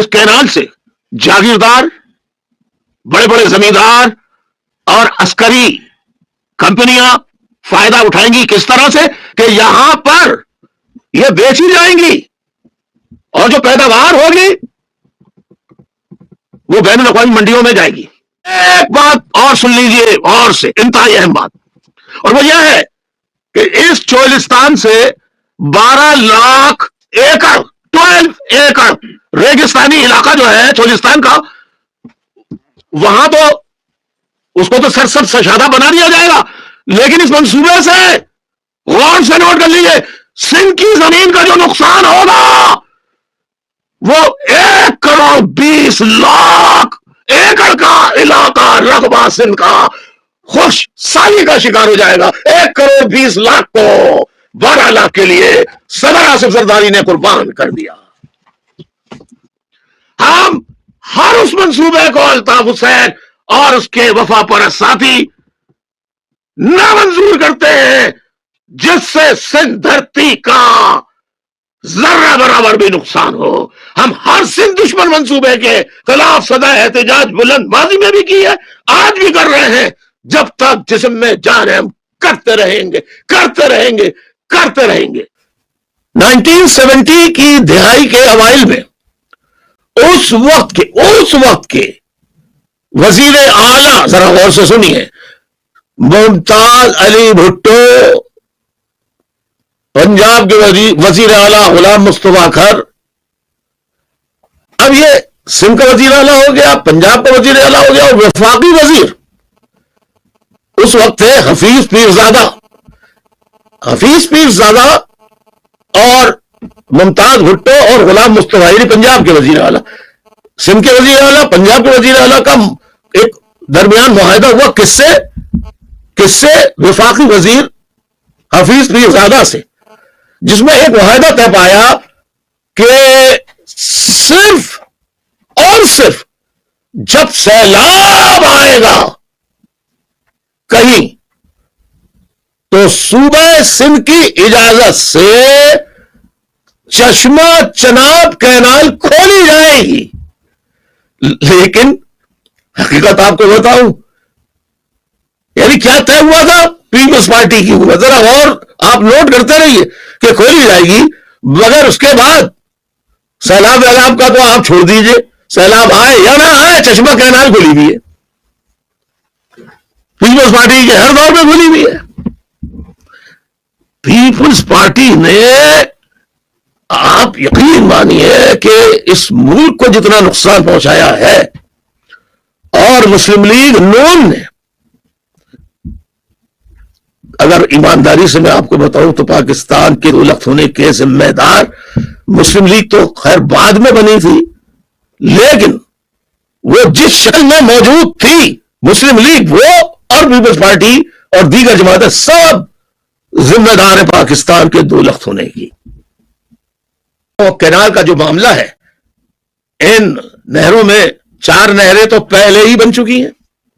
इस कैनाल से जागीरदार, बड़े बड़े जमींदार और अस्करी कंपनियां फायदा उठाएंगी। किस तरह से कि यहां पर यह बेची जाएंगी और जो पैदावार होगी वो बैनुल अक़वामी मंडियों में जाएगी। एक बात और सुन लीजिए, और से इंतहाई अहम बात, और वो यह है कि इस चोलिस्तान से 12 लाख एकड़, 12 एकड़ रेगिस्तानी इलाका जो है चोलिस्तान का, वहां तो उसको तो सरसब्ज सशादा बना दिया जाएगा, लेकिन इस मंसूबे से गौर से नोट कर लीजिए, सिंध की जमीन का जो नुकसान होगा वो 1,20,00,000 एकड़ का इलाका, रकबा सिंध का खुश साली का शिकार हो जाएगा। 1,20,00,000 को 12 लाख के लिए सदर आसिफ जरदारी ने कुर्बान कर दिया। हम हर उस मंसूबे को अल्ताफ हुसैन और उसके वफा परस्त साथी नामंजूर करते हैं जिससे सिंध धरती का जर्रा बराबर भी नुकसान हो। हम हर सिंध दुश्मन मंसूबे के खिलाफ सदा एहतजाज बुलंद माजी में भी की है, आज भी कर रहे हैं। जब तक जिस्म में जान है हम करते रहेंगे, करते रहेंगे, करते रहेंगे। 1970 की दिहाई के अवाइल में उस वक्त के वजीर आला, जरा गौर से सुनिए, मुमताज अली भुट्टो, पंजाब के वजीर आला गुलाम मुस्तफा खर, अब ये सिंध का वजीर आला हो गया, पंजाब का वजीर आला हो गया, और वफाकी वजीर उस वक्त थे हफीज पीरजादा। हफीज पीरजादा और मुमताज भुट्टो और गुलाम मुस्तफा, यानी पंजाब के वजीर आला, सिंध के वजीर आला, पंजाब के वजीर आला का एक दरमियान मुआहिदा हुआ। किससे? वफाकी वजीर हफीज पीरजादा से, जिसमें एक मुआहिदा तय पाया कि सिर्फ और सिर्फ जब सैलाब आएगा कहीं तो सूबे सिंध की इजाजत से चश्मा चनाब कैनाल खोली जाएगी। लेकिन हकीकत आपको बताऊं, यानी क्या तय हुआ था पीपल्स पार्टी की हुआ, जरा और आप नोट करते रहिए कि खोली जाएगी, मगर उसके बाद सैलाब वैलाब का तो आप छोड़ दीजिए, सैलाब आए या ना आए चश्मा कैनाल खुली हुई है, पीपल्स पार्टी के हर दौर में खुली हुई है। पीपल्स पार्टी ने, आप यकीन मानिए कि इस मुल्क को जितना नुकसान पहुंचाया है, और मुस्लिम लीग नून ने, अगर ईमानदारी से मैं आपको बताऊं तो पाकिस्तान के दुलख्त होने के जिम्मेदार मुस्लिम लीग तो खैर बाद में बनी थी, लेकिन वो जिस शक्ल में मौजूद थी मुस्लिम लीग, वो और पीपल्स पार्टी और दीगर जमातें सब जिम्मेदार है पाकिस्तान के दुलख्त होने की। तो कैनाल का जो मामला है, इन नहरों में 4 नहरें तो पहले ही बन चुकी हैं,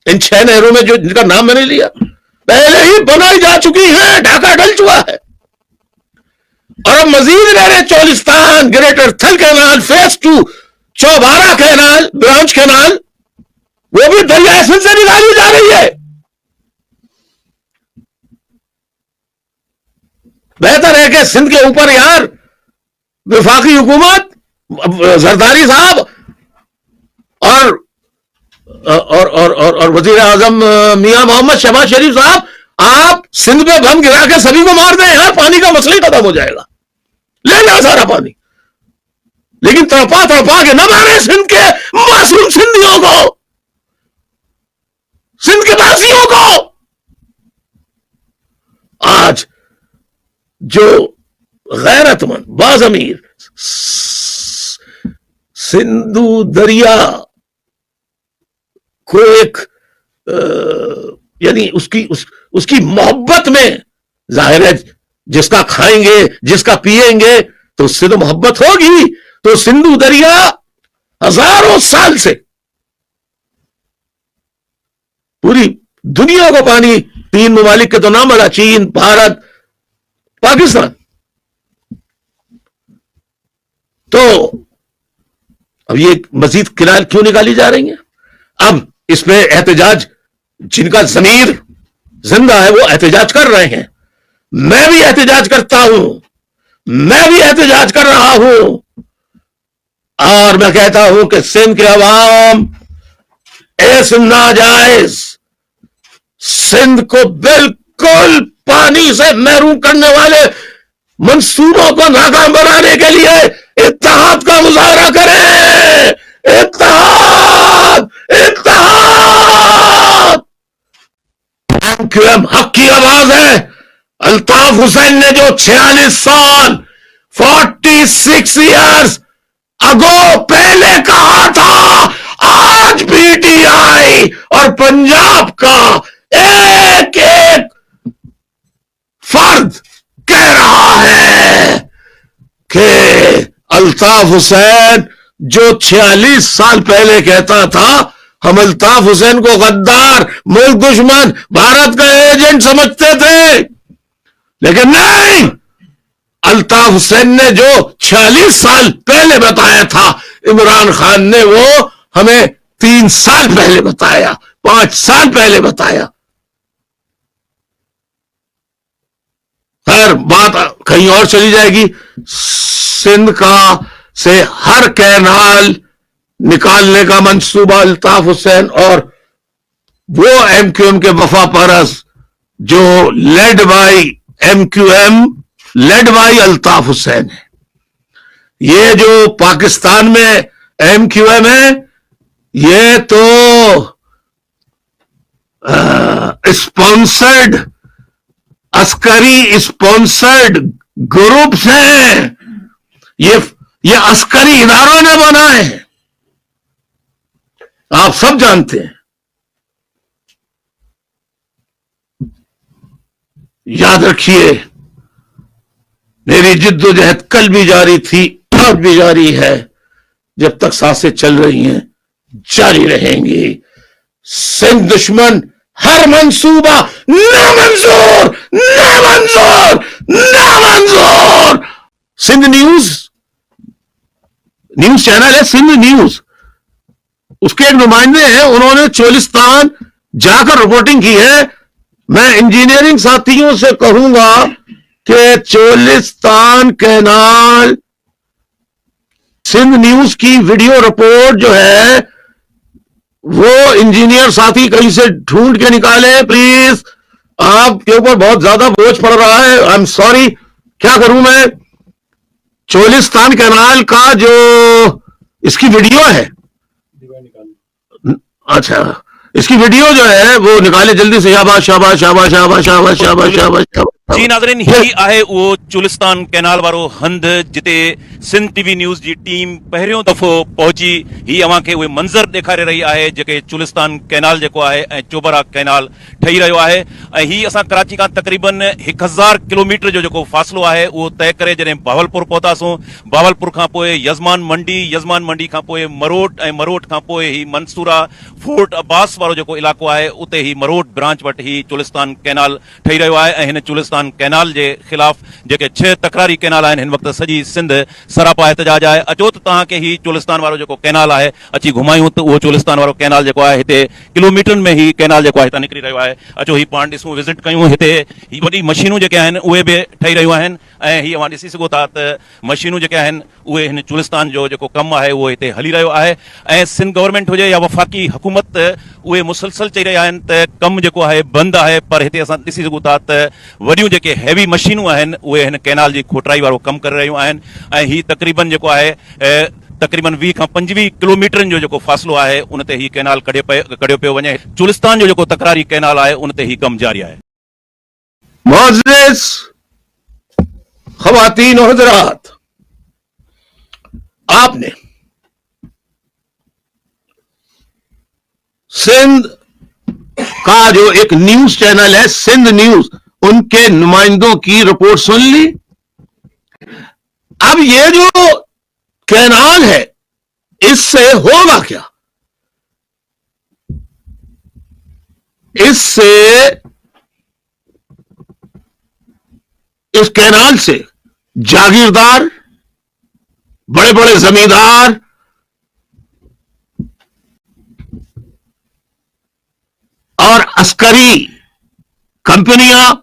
इन 6 नहरों में जो जिनका नाम मैंने लिया पहले ही बनाई जा चुकी हैं, ढाका डल चुका है। और अब मजीद नहरें, चोलिस्तान, ग्रेटर थल canal, phase 2, चौबारा canal, branch canal, वो भी दरिया सिंध से निकाली जा रही है। बेहतर है कि सिंध के ऊपर यार वफाकी हुकूमत, जरदारी साहब और वजीर आजम मियां मोहम्मद शहबाज शरीफ साहब, आप सिंध पे बम गिरा के सभी को मार दें यार, पानी का मसला ही खत्म हो जाएगा, ले लो सारा पानी। लेकिन तड़पा तड़पा के न मारे सिंध के मासूम सिंधियों को, सिंध के वासियों को। आज जो गैरतमंद बाज़मीर सिंधु दरिया को एक यानी उसकी मोहब्बत में, जाहिर है जिसका खाएंगे जिसका पिएंगे तो उससे तो मोहब्बत होगी। तो सिंधु दरिया हजारों साल से पूरी दुनिया को पानी, 3 ममालिक के तो नाम बड़ा, चीन, भारत, पाकिस्तान, तो अब ये मजीद किनाल क्यों निकाली जा रही है? अब इसमें एहतजाज, जिनका जमीर जिंदा है वो एहतजाज कर रहे हैं। मैं भी एहतजाज करता हूं, मैं भी एहतजाज कर रहा हूं, और मैं कहता हूं कि सिंध के अवाम इस नाजायज सिंध को बिल्कुल पानी से महरूम करने वाले मंसूबों को नाकाम बनाने के लिए इत्तेहाद का मुजाहरा करें। इत्तेहाद, इत्तेहाद। एमक्यूएम हक की आवाज है। अल्ताफ हुसैन ने जो 46 साल 46 ईयर्स अगो पहले कहा था, आज पीटीआई और पंजाब का एक एक फर्द कह रहा है कि अल्ताफ हुसैन जो 46 साल पहले कहता था, हम अल्ताफ हुसैन को गद्दार, मुल्क दुश्मन, भारत का एजेंट समझते थे, लेकिन नहीं, अल्ताफ हुसैन ने जो 46 साल पहले बताया था, इमरान खान ने वो हमें 3 साल पहले बताया, 5 साल पहले बताया। खैर, बात कहीं और चली जाएगी। सिंध का से हर कैनाल निकालने का मंसूबा अल्ताफ हुसैन और वो एमक्यूएम के वफा परस जो led by MQM, led by Altaf Hussain है। ये जो पाकिस्तान में एमक्यूएम है, ये तो स्पॉन्सर्ड, अस्करी स्पॉन्सर्ड ग्रुप्स हैं। ये अस्करी इदारों ने बनाए हैं, आप सब जानते हैं। याद रखिए, मेरी जिद्दोजहद कल भी जारी थी, आज भी जारी है, जब तक सांसें चल रही हैं जारी रहेंगी। सिंध दुश्मन हर मंसूबा नामंजूर, नामंजूर, नामंजूर। सिंध न्यूज चैनल है, सिंध न्यूज, उसके एक नुमाइंदे हैं, उन्होंने चोलिस्तान जाकर रिपोर्टिंग की है। मैं इंजीनियरिंग साथियों से कहूंगा कि चोलिस्तान कैनाल सिंध न्यूज की वीडियो रिपोर्ट जो है वो इंजीनियर साथी कहीं से ढूंढ के निकाले प्लीज। आपके ऊपर बहुत ज्यादा बोझ पड़ रहा है, आई एम सॉरी। क्या करूं मैं? चोलिस्तान कैनाल का जो इसकी वीडियो है, अच्छा, इसकी वीडियो जो है वो निकाले जल्दी से। शाबाश शाबाश शाबाश शाबाश शाबाश शाबाश शाबाश शाबाश। जी नाज़रीन, ही आहे उहो चुलिस्तान कैनाल वारो हंध जिते सिंध टीवी न्यूज़ जी टीम पहिरियों दफ़ो पहुची। ही अवां खे उहे मंज़र ॾेखारे रही आहे जेके चुलिस्तान कैनाल जेको आहे ऐं चोबरा कैनाल ठही रहियो आहे। ऐं ही असां कराची खां तक़रीबन 1000 किलोमीटर जो जेको फ़ासिलो आहे उहो तय करे जॾहिं बहावलपुर पहुतासीं। बहावलपुर खां पोइ यज़मान मंडी, यज़मान मंडी खां पोइ मरोट, ऐं मरोट खां पोइ ही मंसूरा फोर्ट अब्बास वारो जेको इलाइक़ो आहे उते ही मरोट ब्रांच वटि ही चुलिस्तान कैनाल ठही रहियो आहे। ऐं हिन चुलिस्तान कैनाल जे ख़िलाफ़ जेके 6 तकरारी कैनाल आहिनि, हिन वक़्तु सॼी सिंध सरापा एहतजाज आहे। अचो त तव्हांखे ही चुलिस्तान वारो जेको कैनाल आहे अची घुमायूं त उहो चुलिस्तान वारो कैनाल जेको आहे हिते किलोमीटरनि में ही कैनाल जेको आहे हितां निकिरी रहियो आहे। अचो ही पाण ॾिसूं, विज़िट कयूं। हिते ही वॾी मशीनूं जेके आहिनि उहे बि ठही रहियूं आहिनि ऐं ही अवां ॾिसी सघो था त मशीनूं जेके आहिनि उहे हिन चुलिस्तान जो जेको कमु आहे उहो हिते हली रहियो आहे। ऐं सिंध गवर्नमेंट हुजे या वफ़ाक़ी हुकूमत, उहे मुसलसल चई रहिया आहिनि त कमु जेको आहे बंदि आहे, पर हिते असां ॾिसी सघूं था त वॾियूं जेके हैवी मशीनूं आहिनि उहे हिन कैनाल जी खोटाई वारो कमु करे रहियूं आहिनि। ऐं ही तक़रीबन जेको आहे तक़रीबन 20 खां 25 किलोमीटरनि जो जेको फ़ासिलो आहे उन ते ही कैनाल कढियो पियो वञे। चुलिस्तान जो जेको तकरारी कैनाल आहे उन ते ही कमु जारी आहे। मुअज़्ज़िज़ ख़वातीन और हज़रात, आपने सिंध का जो एक न्यूज चैनल है सिंध न्यूज, उनके नुमाइंदों की रिपोर्ट सुन ली। अब ये जो कैनाल है इससे होगा क्या? इससे, इस कैनाल से जागीरदार, बड़े बड़े जमींदार, और अस्करी कंपनियां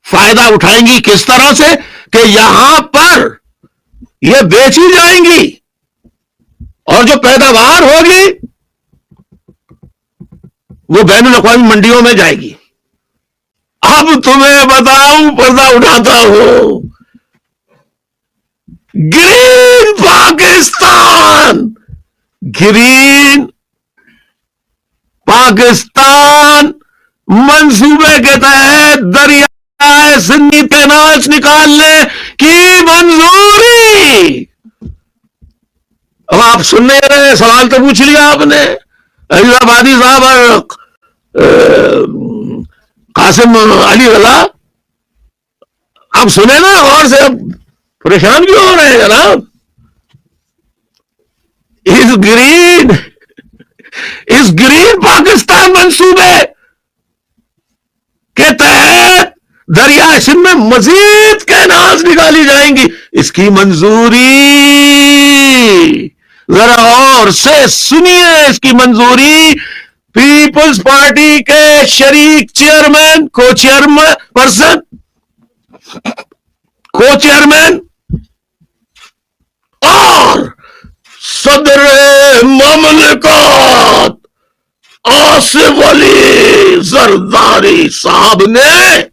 फायदा उठाएंगी किस तरह से कि यहां पर ये बेची जाएंगी और जो पैदावार होगी वो बैनुल-अक़वामी मंडियों में जाएगी। अब तुम्हें बताऊं, पर्दा उठाता हूं, ग्रीन पाकिस्तान, ग्रीन पाकिस्तान मंसूबे के तहत दरियाए सिंध कैनाल्स निकालने की मंजूरी। अब आप सुन नहीं रहे, सवाल तो पूछ लिया आपने। अजीजाबादी साहब और कासिम अली रजा, आप सुने ना और से, अब परेशान क्यों हो रहे हैं जनाब? इस ग्रीन पाकिस्तान मंसूबे के तहत दरिया सिंध में मजीद कैनाल्स निकाली जाएंगी। इसकी मंजूरी जरा और से सुनिए, इसकी मंजूरी पीपल्स पार्टी के शरीक चेयरमैन, को चेयरमैन और सदर ममलिकत आसिफ अली जरदारी साहब ने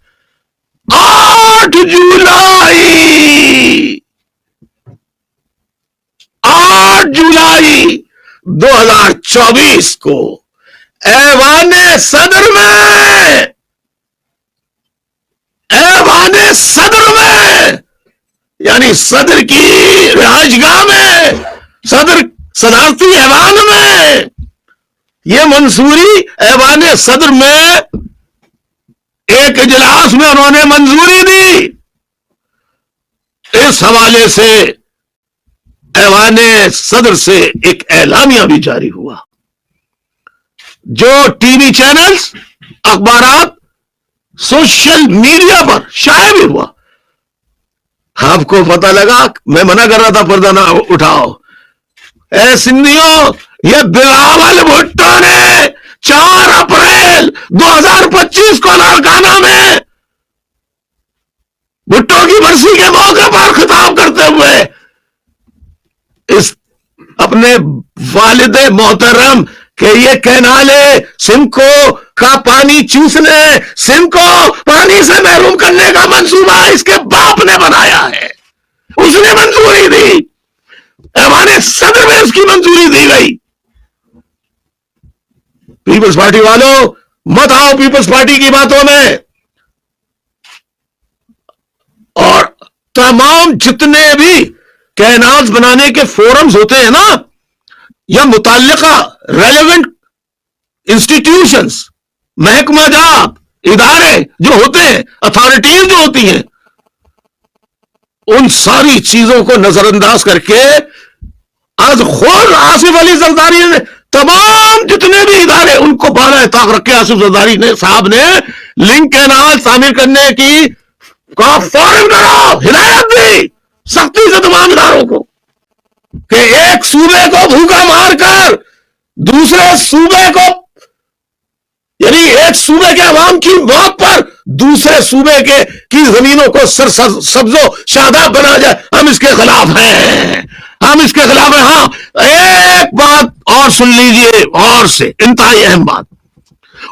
8 जुलाई 2024 को ऐवाने सदर में यानी सदर की रिहाइशगाह में, सदारती ऐवान में, यह मंजूरी ऐवाने सदर में एक इजलास में उन्होंने मंजूरी दी। इस हवाले से ऐवाने सदर से एक एलानिया भी जारी हुआ, जो टीवी चैनल्स, अखबारात, सोशल मीडिया पर शाया भी हुआ। आपको पता लगा, मैं मना कर रहा था पर्दा ना उठाओ। ए सिंधियों, ये बिलावल भुट्टो ने 4 अप्रैल 2025 को लाड़काना में भुट्टो की बरसी के मौके पर खिताब करते हुए इस अपने वालिदे मोहतरम कि ये कैनाले सिंको का पानी चूसने, सिंको पानी से महरूम करने का मंसूबा इसके बाप ने बनाया है, उसने मंजूरी दी। हमारे सदर में उसकी मंजूरी दी गई। पीपल्स पार्टी वालों, मत आओ पीपल्स पार्टी की बातों में। और तमाम जितने भी कैनाल्स बनाने के फोरम्स होते हैं ना, या मुताल्लिका रेलेवेंट इंस्टीट्यूशंस, महकमा जात, इदारे जो होते हैं, अथॉरिटीज जो होती हैं, उन सारी चीजों को नजरअंदाज करके आज खुद आसिफ अली जरदारी ने तमाम जितने भी इदारे, उनको बाला ताक रखे आसिफ जरदारी ने साहब ने लिंक कैनाल तामीर करने की का फौरन करो हिदायत दी, सख्ती से तमाम इदारों को, कि एक सूबे को भूखा मारकर दूसरे सूबे को, यानी एक सूबे के अवाम की मौत पर दूसरे सूबे के की जमीनों को सब्जो शादाब बना जाए, हम इसके खिलाफ हैं, हम इसके खिलाफ हैं। हाँ, एक बात और सुन लीजिए, और से इंतहाई अहम बात,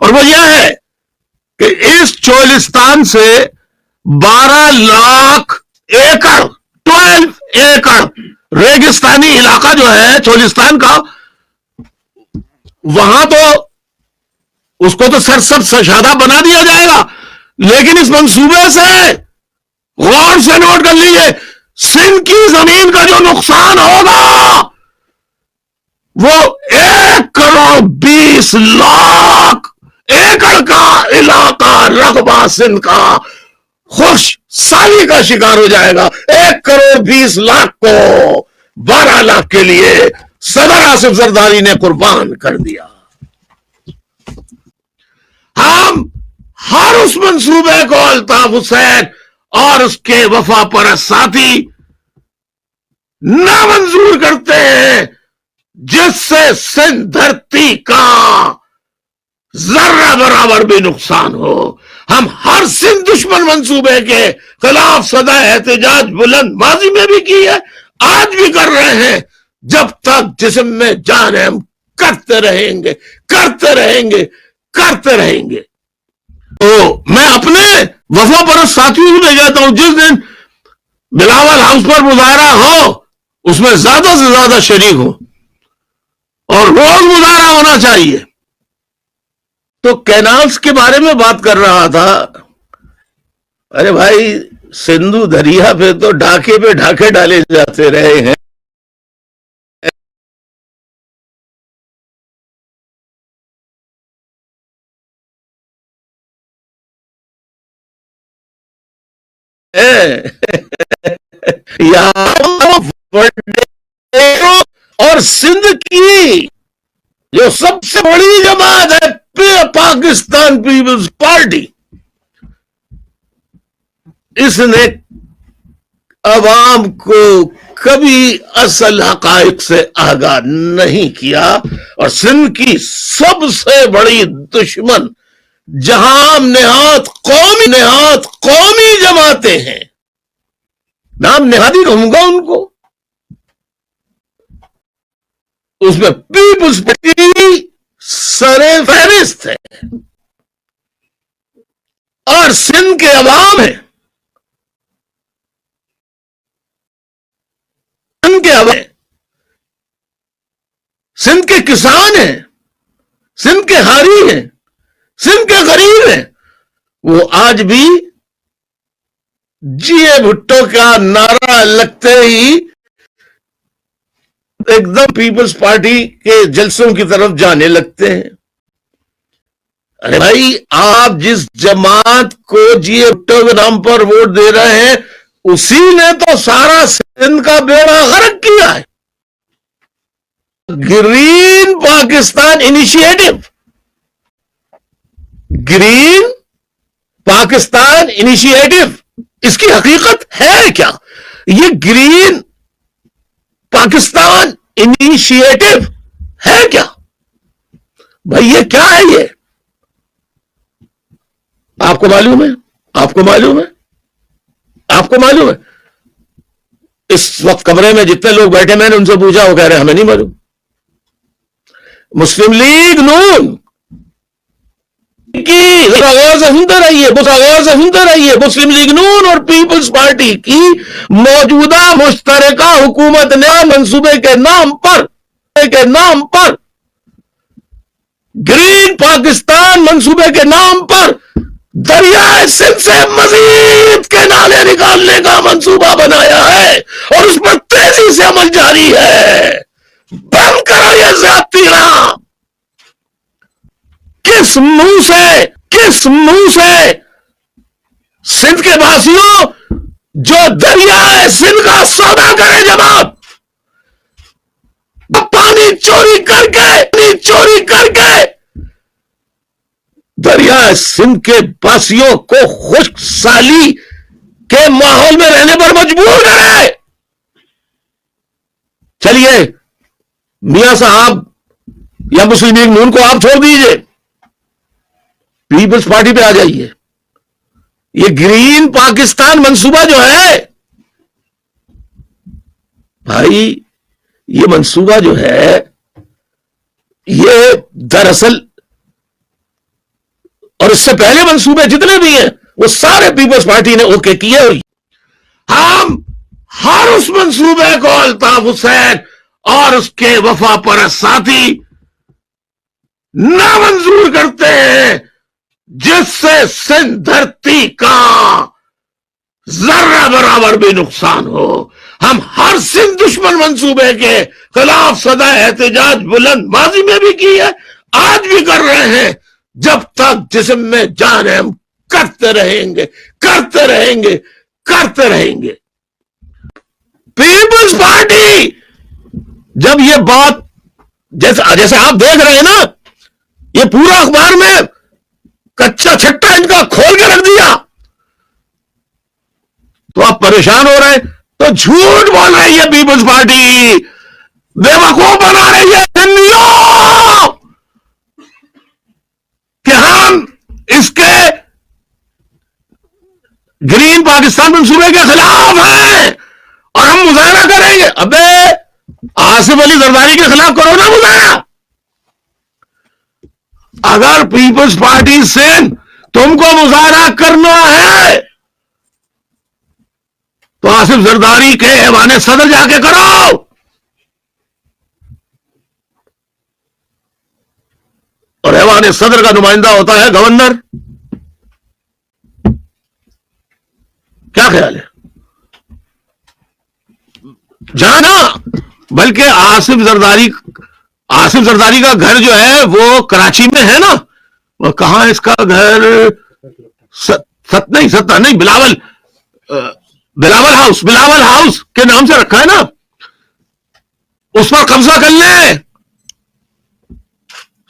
और वो यह है कि इस चोलिस्तान से 12 लाख एकड़, 12 एकड़ रेगिस्तानी इलाका जो है चोलिस्तान का, वहां तो उसको तो सरसब शादा बना दिया जाएगा, लेकिन इस मंसूबे से गौर से नोट कर लीजिए, सिंध की जमीन का जो नुकसान होगा वो 1,20,00,000 एकड़ का इलाका, रकबा सिंध का खुश साली का शिकार हो जाएगा। 1,20,00,000 को 12 लाख के लिए सदर आसिफ जरदारी ने कुर्बान कर दिया। हम हर उस मंसूबे को अल्ताफ हुसैन और उसके वफा परस्त साथी नामंजूर करते हैं, जिससे सिंध धरती का जर्रा बराबर भी नुकसान हो। हम हर सिंध दुश्मन मंसूबे के खिलाफ सदा एहतजाज बुलंद माजी में भी की है, आज भी कर रहे हैं। जब तक जिस्म में जान है हम करते रहेंगे, करते रहेंगे, करते रहेंगे। तो मैं अपने वफा परस्त साथियों को ले जाता हूं, जिस दिन बिलावल हाउस पर मुजाहरा हो उसमें ज्यादा से ज्यादा शरीक हो और रोज मुजाहरा होना चाहिए। तो कैनाल्स के बारे में बात कर रहा था। अरे भाई, सिंधु दरिया पे तो ढाके पे ढाके डाले जाते रहे हैं। और सिंध की जो सबसे बड़ी जमात है पाकिस्तान पीपल्स पार्टी, इसने अवाम को कभी असल हकायक से आगाह नहीं किया। और सिंध की सबसे बड़ी दुश्मन जहां नेहात कौमी जमाते हैं, नाम नेहादी कहूंगा उनको, उसमें पीपल्स पार्टी सरे फहरिस्त है और सिंध के अवाम है, सिंध के किसान हैं, सिंध के हारी हैं, सिंध के गरीब हैं। वो आज भी जिए भुट्टो का नारा लगते ही एकदम पीपल्स पार्टी के जलसों की तरफ जाने लगते हैं। अरे भाई, आप जिस जमात को जिए भुट्टो के नाम पर वोट दे रहे हैं, उसी ने तो सारा सिंध का बेड़ा गर्क किया है। Green Pakistan initiative, green Pakistan initiative, इसकी हकीकत है क्या? ये ग्रीन पाकिस्तान इनिशिएटिव है क्या भाई? ये क्या है? ये आपको मालूम है? आपको मालूम है? आपको मालूम है? इस वक्त कमरे में जितने लोग बैठे, मैंने उनसे पूछा, वो कह रहे हमें नहीं मालूम। मुस्लिम लीग नून की गौर से सुनते रहिए, मुस्लिम लीग नून और पीपल्स पार्टी की मौजूदा मुश्तरका हुकूमत ने मंसूबे के नाम पर ग्रीन पाकिस्तान मंसूबे के नाम पर दरियाए सिंध से मजीद के नाले निकालने का मंसूबा बनाया है और उस पर तेजी से अमल जारी है। बंद करो ये ज़्यादतियां। किस मुंह से सिंध के वासियों जो दरियाए सिंध का सौदा करे जनाब, पानी चोरी करके दरियाए सिंध के वासियों को खुश्क साली के माहौल में रहने पर मजबूर करे। चलिए मियां साहब या मुस्लिम लीग नून को आप छोड़ दीजिए, पीपल्स पार्टी पे आ जाइए। ये ग्रीन पाकिस्तान मंसूबा जो है भाई, ये मंसूबा जो है, ये दरअसल, और इससे पहले मंसूबे जितने भी हैं वो सारे पीपल्स पार्टी ने ओके किए। और हम हर उस मंसूबे को अल्ताफ हुसैन और उसके वफा परस्त साथी नामंजूर करते हैं, जिससे सिंध धरती का जर्रा बराबर भी नुकसान हो। हम हर सिंध दुश्मन मंसूबे के खिलाफ सदा एहतजाज बुलंद माजी में भी की है, आज भी कर रहे हैं। जब तक जिस्म में जान है हम करते रहेंगे, करते रहेंगे, करते रहेंगे। पीपल्स पार्टी जब ये बात, जैसे आप देख रहे हैं ना, ये पूरा अखबार में कच्चा छट्टा इनका खोल के रख दिया, तो आप परेशान हो रहे हैं। तो झूठ बोल रही है पीपल्स पार्टी, बेवकूफ बना रही है। ग्रीन पाकिस्तान मंसूबे के खिलाफ है और हम मुजाहरा करेंगे। अबे आसिफ अली जरदारी के खिलाफ करो ना मुजाहरा। अगर पीपल्स पार्टी से तुमको मुजाहरा करना है तो आसिफ जरदारी के ऐवान सदर जाके करो। और ऐवान सदर का नुमाइंदा होता है गवर्नर। क्या ख्याल है? जाना। बल्कि आसिफ जरदारी का घर जो है वो कराची में है ना। वो कहां है इसका घर? सत्ता नहीं, बिलावल हाउस के नाम से रखा है ना। उस पर कब्जा कर ले।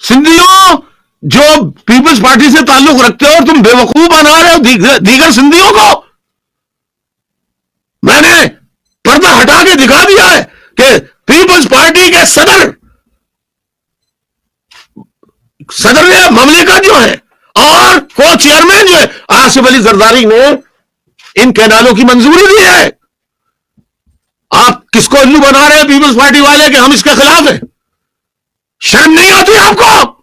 सिंधियों जो पीपल्स पार्टी से ताल्लुक रखते हो और तुम बेवकूफ बना रहे हो दीगर सिंधियों को। मैंने पर्दा हटा के दिखा दिया है कि पीपल्स पार्टी के सदर ममलिकत जो है और को चेयरमैन जो है आसिफ अली जरदारी ने इन कैनालों की मंजूरी दी है। आप किसको उल्लू बना रहे हैं पीपल्स पार्टी वाले कि हम इसके खिलाफ हैं? शर्म नहीं आती आपको?